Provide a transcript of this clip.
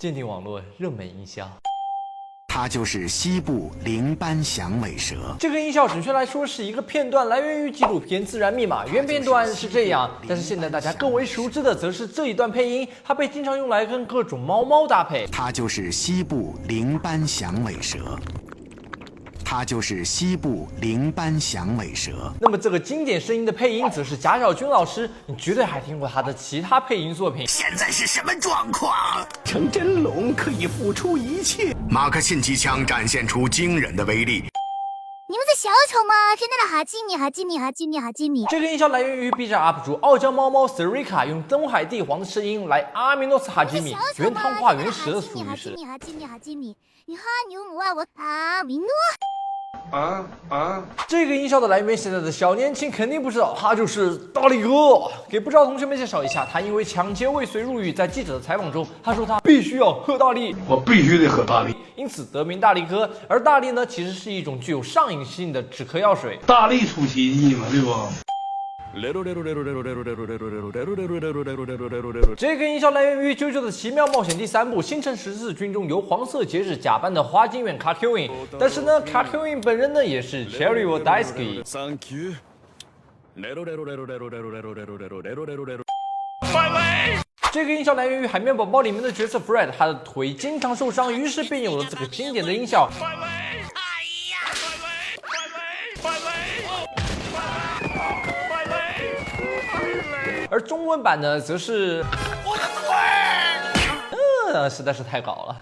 鉴定网络热门音效。它就是西部灵斑响尾蛇。这个音效准确来说是一个片段，来源于纪录片《自然密码》。原片段是这样，但是现在大家更为熟知的则是这一段配音，它被经常用来跟各种猫搭配。它就是西部灵斑响尾蛇。它就是西部灵斑响尾蛇。那么这个经典声音的配音则是贾小军老师，你绝对还听过他的其他配音作品。现在是什么状况？成真龙可以付出一切。马克沁机枪展现出惊人的威力。你们在小丑吗？天大的哈基米哈基米哈基米哈基米！这个音效来源于 B 站 UP 主傲娇猫猫 Serika 用东海帝皇的声音来阿米诺斯哈基米，原汤化原食的俗语是。你哈牛母啊我阿米诺。这个音效的来源，现在的小年轻肯定不知道，他就是大力哥。给不知道同学们介绍一下，他因为抢劫未遂入狱，在记者的采访中，他说他必须要喝大力，我必须得喝大力，因此得名大力哥。而大力呢，其实是一种具有上瘾性的止咳药水。大力出奇迹嘛，对不？这个音效来源于《啾啾的奇妙冒险》第3部《星辰14军》中由黄色节日假扮的花京院卡 Q in， 但是呢，卡 Q in 本人呢也是 Cherry 我 Daisuke。这个音效来源于《海绵宝宝》里面的角色 Fred， 他的腿经常受伤，于是便有了这个经典的音效。而中文版呢，则是我的腿，实在是太搞了。